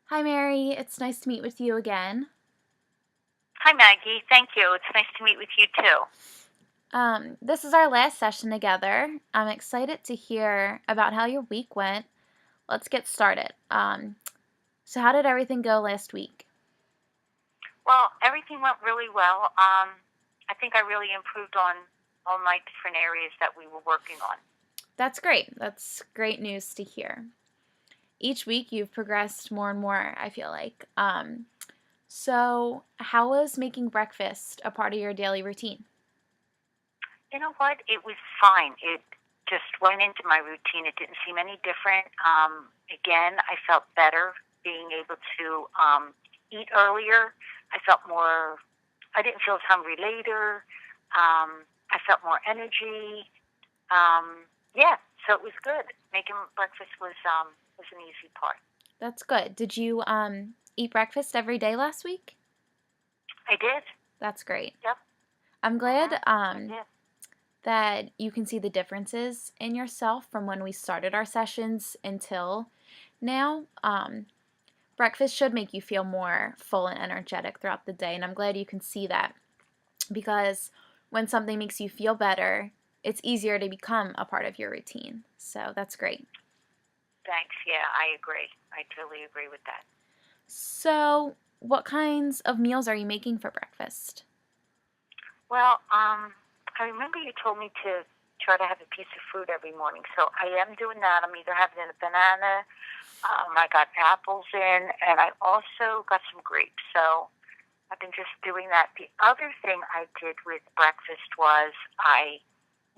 Hi, Mary. It's nice to meet with you again. Hi, Maggie. Thank you. It's nice to meet with you too. This is our last session together. I'm excited to hear about how your week went. Let's get started. So how did everything go last week? Well, everything went really well. I think I really improved on all my different areas that we were working on. That's great. That's great news to hear. Each week you've progressed more and more, I feel like. So how was making breakfast a part of your daily routine? You know what? It was fine. It just went into my routine. It didn't seem any different. Again, I felt better being able to eat earlier. I felt more, I didn't feel as hungry later. I felt more energy. Yeah, so it was good. Making breakfast was an easy part. That's good. Did you eat breakfast every day last week? I did. That's great. Yep. I'm glad I did. that you can see the differences in yourself from when we started our sessions until now. Breakfast should make you feel more full and energetic throughout the day, and I'm glad you can see that because when something makes you feel better, it's easier to become a part of your routine. So that's great. Thanks. Yeah, I agree. I totally agree with that. So, what kinds of meals are you making for breakfast? Well, I remember you told me to try to have a piece of fruit every morning, so I am doing that. I'm either having a banana, I got apples in, and I also got some grapes. So I've been just doing that. The other thing I did with breakfast was I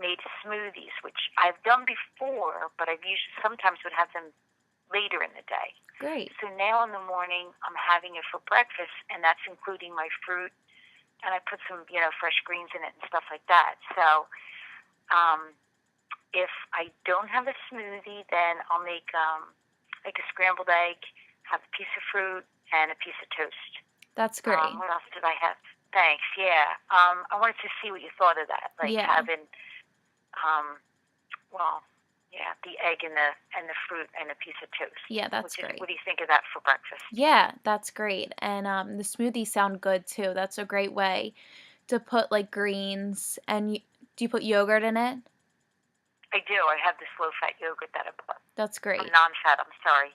made smoothies, which I've done before, but I've usually sometimes would have them later in the day. Great. So now in the morning, I'm having it for breakfast, and that's including my fruit, and I put some, fresh greens in it and stuff like that. So um, if I don't have a smoothie, then I'll make like a scrambled egg, have a piece of fruit, and a piece of toast. That's great. What else did I have? Thanks. Yeah. I wanted to see what you thought of that, like Yeah. having, um, well, yeah, the egg and the fruit and a piece of toast. Yeah, that's What great. do you think of that for breakfast? Yeah, that's great. And the smoothies sound good too. That's a great way to put like greens and do you put yogurt in it? I do. I have this low fat yogurt that I put. That's I'm great. non fat. I'm sorry.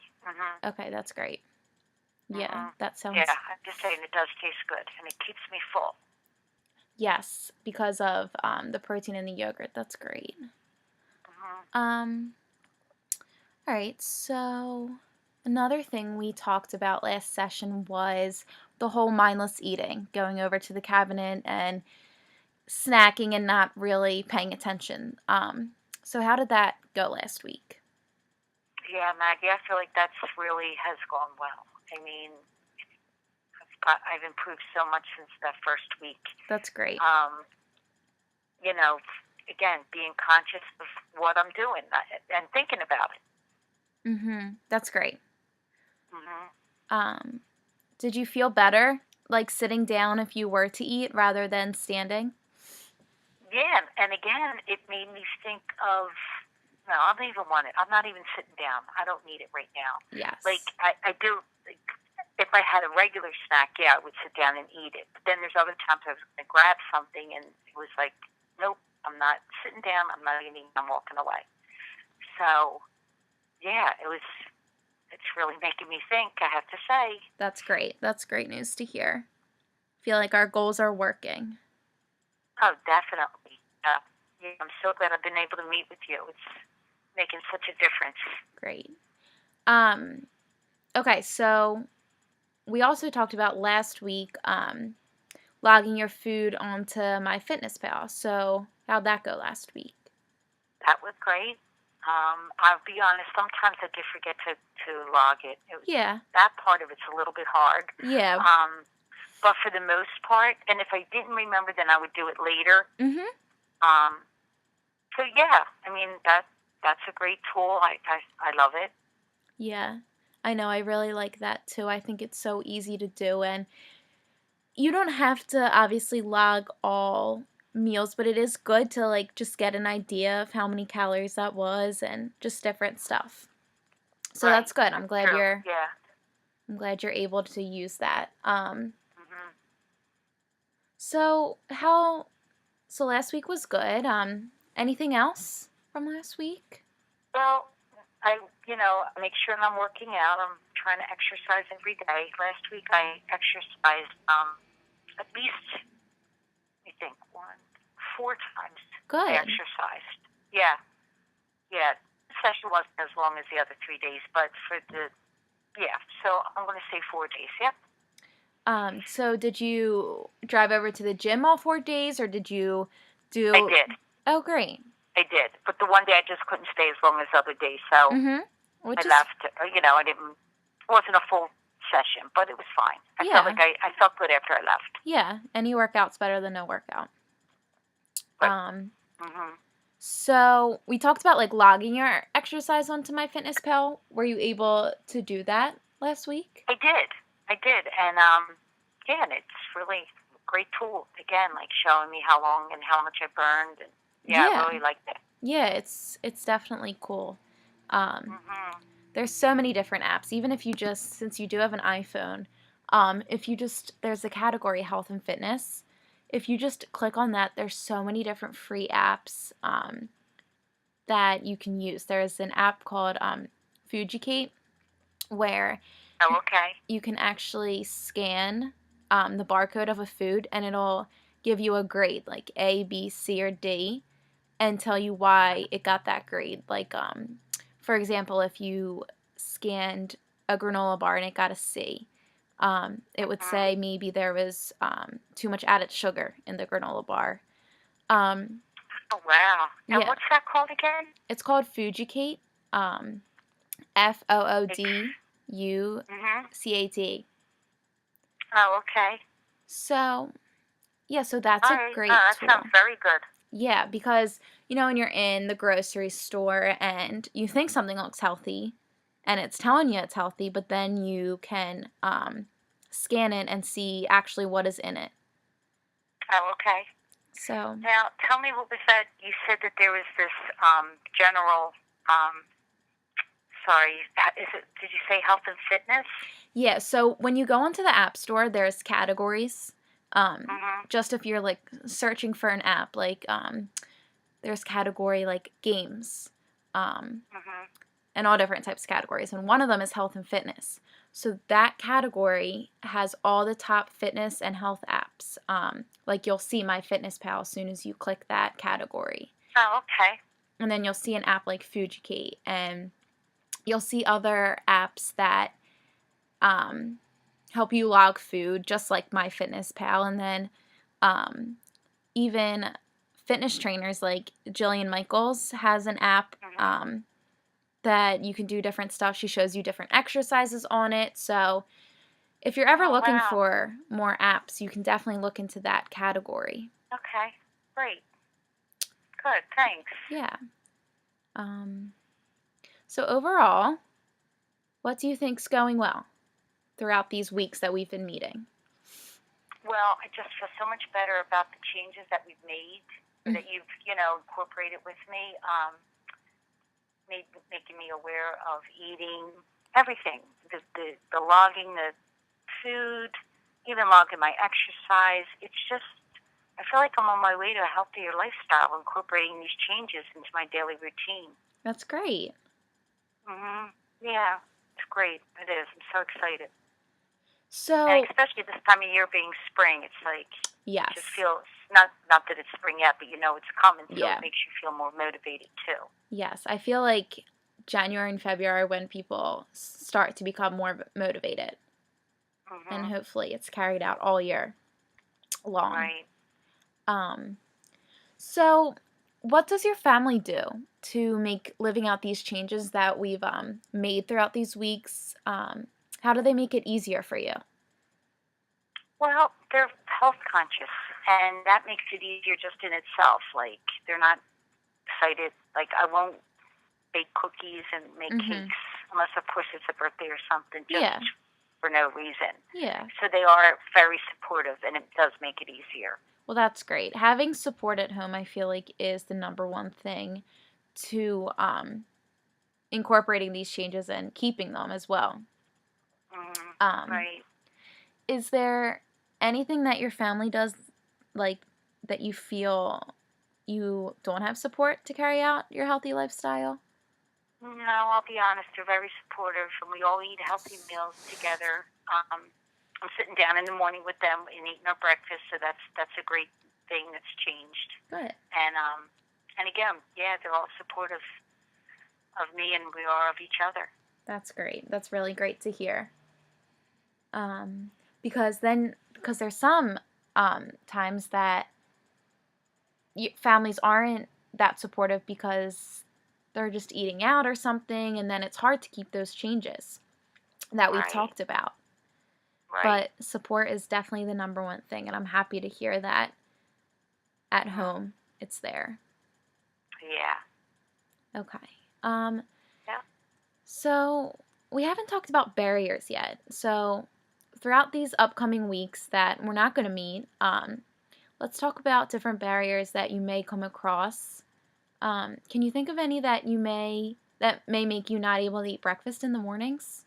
Okay, that's great. Yeah, Mhm. that Yeah, sounds I'm just saying it does taste good and it keeps me full. yes, because of the protein in the yogurt. That's great. Mhm. Um, all right, so another thing we talked about last session was the whole mindless eating, going over to the cabinet and snacking and not really paying attention. So how did that go last week? Yeah, Maggie, I feel like that's really has gone well. I mean, I've improved so much since that first week. That's great. Um, you know, again, being conscious of what I'm doing and thinking about it. That's great. hmm Um, did you feel better like sitting down if you were to eat rather than standing? Yeah, and again, it made me think of. No, I don't even want it. I'm not even sitting down. I don't need it right now. Like Yes. I do. Like, if I had a regular snack, yeah, I would sit down and eat it. But then there's other times I was going to grab something, and it was like, nope, I'm not sitting down. I'm not eating. I'm walking away. So yeah, it was. It's really making me think. I have to say. That's great. That's great news to hear. Feel like our goals are working. Oh, definitely. Yeah, I'm so glad I've been able to meet with you. It's making such a difference. Great. Um, okay, so we also talked about last week logging your food onto MyFitnessPal. So how'd that go last week? That was great. I'll be honest. Sometimes I do forget to log it. Yeah. That part of it's a little bit hard. Yeah. But for the most part, and if I didn't remember, then I would do it later. Mhm. Um, so yeah, I mean that's a great tool. I love it. Yeah. I know I really like that too. I think it's so easy to do and you don't have to obviously log all meals, but it is good to like just get an idea of how many calories that was and just different stuff. So Right. that's good. I'm That's glad true. you're Yeah. I'm glad you're able to use that. Mhm. So how so last week was good. Anything else from last week? Well, make sure I'm working out. I'm trying to exercise every day. Last week I exercised at least, I think, 4 times. I Good. exercised. Yeah, yeah. The session wasn't as long as the other 3 days, but yeah. So I'm going to say 4 days. Yep. So did you drive over to the gym all 4 days, or did you I do? did. Oh, great. I did. But the one day I just couldn't stay as long as the other days, so Mm-hmm. I Which is, left. I didn't. It wasn't a full session, but it was fine. I felt yeah, like I felt good after I left. yeah. Any workout's better than no workout. But Um, hmm so we talked about like logging your exercise onto MyFitnessPal. Were you able to do that last week? I did. I did, and yeah, and it's really a great tool. Again, like showing me how long and how much I burned, and yeah, I Yeah, really liked it. yeah. It's definitely cool. Um, Hmm there's so many different apps. Even if you just, since you do have an iPhone, if you just, there's a category health and fitness. If you just click on that, there's so many different free apps that you can use. There's an app called Fujicate where Oh, okay. you can actually scan the barcode of a food and it'll give you a grade like A, B, C, or D and tell you why it got that grade. Like, for example, if you scanned a granola bar and it got a C, it would hmm say maybe there was too much added sugar in the granola bar. Um, Oh, wow. And yeah, what's that called again? it's called Fujicate. Um, It's. hmm FOODUCAT. Oh, okay. So, yeah, so that's All a right. great That sounds tool. very good. Yeah, because when you're in the grocery store and you think something looks healthy and it's telling you it's healthy, but then you can scan it and see actually what is in it. Oh, okay. So, Now, tell me what was that? You said that there was this general. Um, sorry, is it? Did you say health and fitness? yeah, so when you go into the App Store, there's categories. Mhm. Just if you're like searching for an app, like there's category like games. Um, Mhm. and all different types of categories. And one of them is health and fitness. So that category has all the top fitness and health apps. Like you'll see MyFitnessPal as soon as you click that category. Oh, okay. And then you'll see an app like Fujicate. And you'll see other apps that help you log food, just like MyFitnessPal. And then even fitness trainers like Jillian Michaels has an app Mhm. that you can do different stuff. She shows you different exercises on it. So if you're ever Oh, looking wow. for more apps, you can definitely look into that category. Okay. Great. Good. Thanks. Yeah. Um, so overall, what do you think's going well throughout these weeks that we've been meeting? Well, I just feel so much better about the changes that we've made, or that you've, incorporated with me. Making me aware of eating everything, the logging, the food, even logging my exercise. It's just, I feel like I'm on my way to a healthier lifestyle, incorporating these changes into my daily routine. That's great. Yeah, it's great. It is. I'm so excited. And So, especially this time of year being spring, it's like, it just yes. feels, not that it's spring yet, but it's coming, so it Yeah. makes you feel more motivated too. Yes. I feel like January and February when people start to become more motivated. And hmm hopefully it's carried out all year long. Right. Um, So, what does your family do to make living out these changes that we've made throughout these weeks? How do they make it easier for you? Well, they're health conscious, and that makes it easier just in itself. Like, they're not excited. Like, I won't bake cookies and make Mm-hmm. cakes unless, of course, it's a birthday or something, just Yeah, for no reason. yeah. So they are very supportive, and it does make it easier. Well, that's great. Having support at home, I feel like, is the number one thing to incorporating these changes and keeping them as well. Um, Right. is there anything that your family does, like, that you feel you don't have support to carry out your healthy lifestyle? No, I'll be honest. They're very supportive, and we all eat healthy meals together. I'm sitting down in the morning with them and eating our breakfast, so that's a great thing that's changed. Good. And again, yeah, they're all supportive of me, and we are of each other. That's great. That's really great to hear. Um, because there's some times that families aren't that supportive because they're just eating out or something, and then it's hard to keep those changes that we've Right. talked about. Right. But support is definitely the number one thing, and I'm happy to hear that at Mhm. home it's there. Yeah. Okay. Um, Yeah. so we haven't talked about barriers yet. So throughout these upcoming weeks that we're not going to meet, let's talk about different barriers that you may come across. Can you think of any that may make you not able to eat breakfast in the mornings?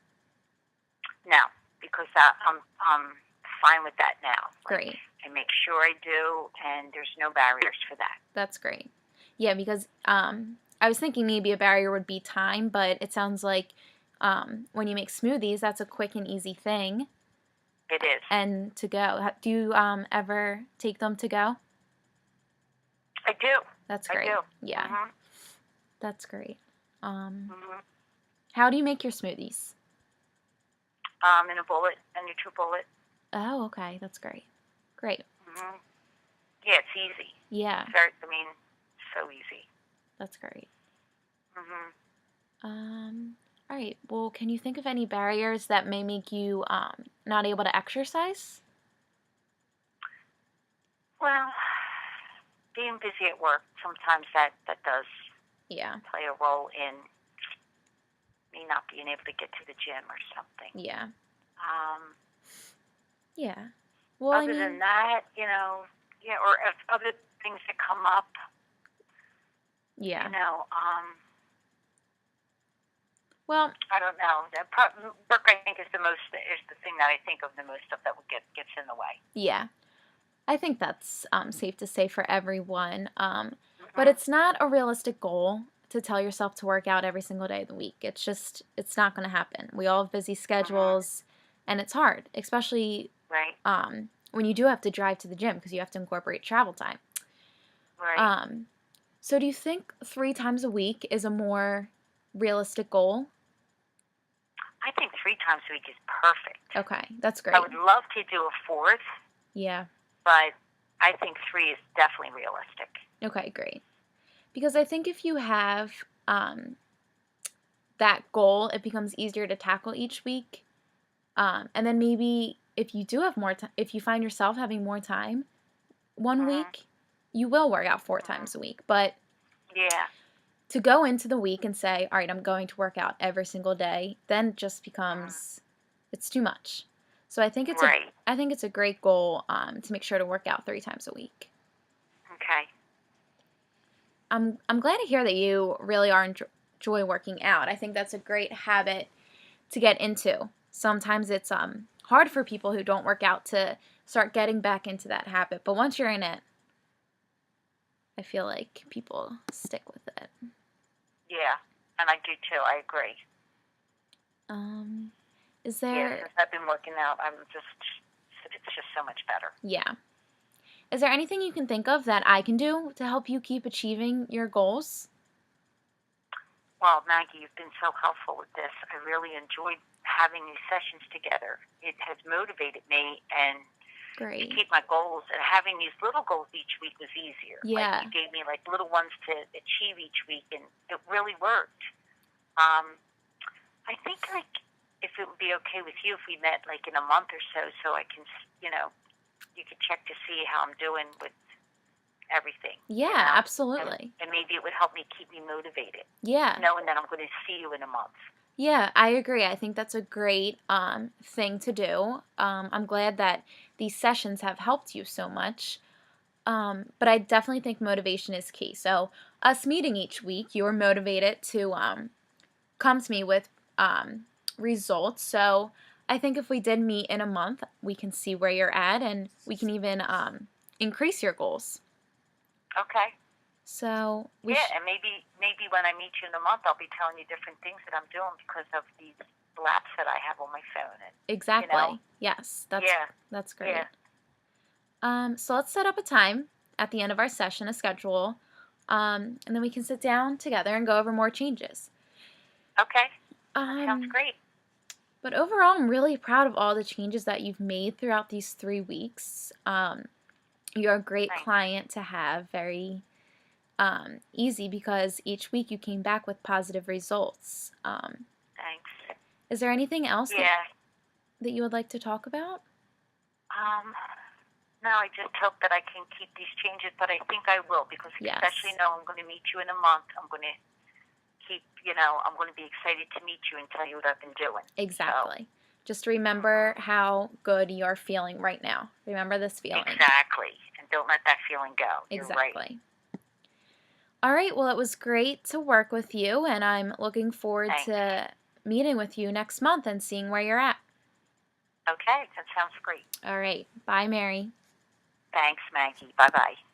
No, because I'm fine with that now. Like, Great. I make sure I do, and there's no barriers for that. That's great. Yeah, because I was thinking maybe a barrier would be time, but it sounds like when you make smoothies, that's a quick and easy thing. It is. And to go. Do you ever take them to go? I do. That's I great. do. Yeah, Mhm. that's great. Mhm. How do you make your smoothies? In a bullet, a NutriBullet. Oh, okay. That's great. Great. Mhm. Yeah, it's easy. Yeah, Very. I mean, so easy. that's great. Mhm. All right. Well, can you think of any barriers that may make you not able to exercise? Well, being busy at work sometimes that does Yeah. play a role in me not being able to get to the gym or something. Yeah. Um, Yeah. Well, I Other than mean, that, yeah, or if other things that come up, you yeah. know, Well, I don't know. Work, I think, is the thing that I think of the most of that would gets in the way. yeah. I think that's safe to say for everyone. But Mhm. it's not a realistic goal to tell yourself to work out every single day of the week. It's not going to happen. We all have busy Mhm. schedules, and it's hard, especially Right. when you do have to drive to the gym because you have to incorporate travel time. Right. Um, so do you think 3 times a week is a more realistic goal? I think 3 times a week is perfect. Okay, that's I great. would love to do a fourth, Yeah. but I think three is definitely realistic. Okay, great. Because I think if you have that goal, it becomes easier to tackle each week. And then maybe if you do have more time, if you find yourself having more time one Mhm. week, you will work out four Mhm. times a week. But Yeah. to go into the week and say, all right, I'm going to work out every single day, then it just Mhm. becomes it's too much. So Right. I think it's a great goal to make sure to work out 3 times a week. Okay. I'm glad to hear that you really are enjoy working out. I think that's a great habit to get into. Sometimes it's hard for people who don't work out to start getting back into that habit, but once you're in it, I feel like people stick with it. Yeah. And I do too. I agree. Um, is Yeah. there Since I've been working out, it's just so much better. yeah. Is there anything you can think of that I can do to help you keep achieving your goals? Well, Maggie, you've been so helpful with this. I really enjoyed having these sessions together. It has motivated me and to Great. keep my goals, and having these little goals each week was easier. Like, Yeah. you gave me like little ones to achieve each week, and it really worked. Um, I think, like, if it would be okay with you if we met like in a month or so I can, you could check to see how I'm doing with everything, Yeah, and, absolutely. and maybe it would help me keep me motivated, Yeah. knowing that I'm going to see you in a month. Yeah, I agree. I think that's a great thing to do. I'm glad that these sessions have helped you so much. But I definitely think motivation is key. So, us meeting each week, you're motivated to come to me with results. So, I think if we did meet in a month, we can see where you're at, and we can even increase your goals. Okay. So we Yeah, and maybe when I meet you in a month, I'll be telling you different things that I'm doing because of these apps that I have on my phone. And you know, exactly. Yes, yeah, that's yeah. great. So let's set up a time at the end of our session, a schedule, and then we can sit down together and go over more changes. Okay, that sounds Um, great. but overall, I'm really proud of all the changes that you've made throughout these 3 weeks. You're a great Thanks. client to have, very easy because each week you came back with positive results. Thanks. Is there anything else Yeah. that you would like to talk about? Um. No, I just hope that I can keep these changes, but I think I will because especially Yes, now I'm going to meet you in a month. I'm going to keep, I'm going to be excited to meet you and tell you what I've been doing. So, exactly. Just remember how good you're feeling right now. Remember this feeling. exactly. And don't let that feeling go. You're right. Exactly. All right, well, it was great to work with you, and I'm looking forward Thanks. to meeting with you next month and seeing where you're at. Okay, that sounds great. All right, bye, Mary. Thanks, Maggie. Bye bye.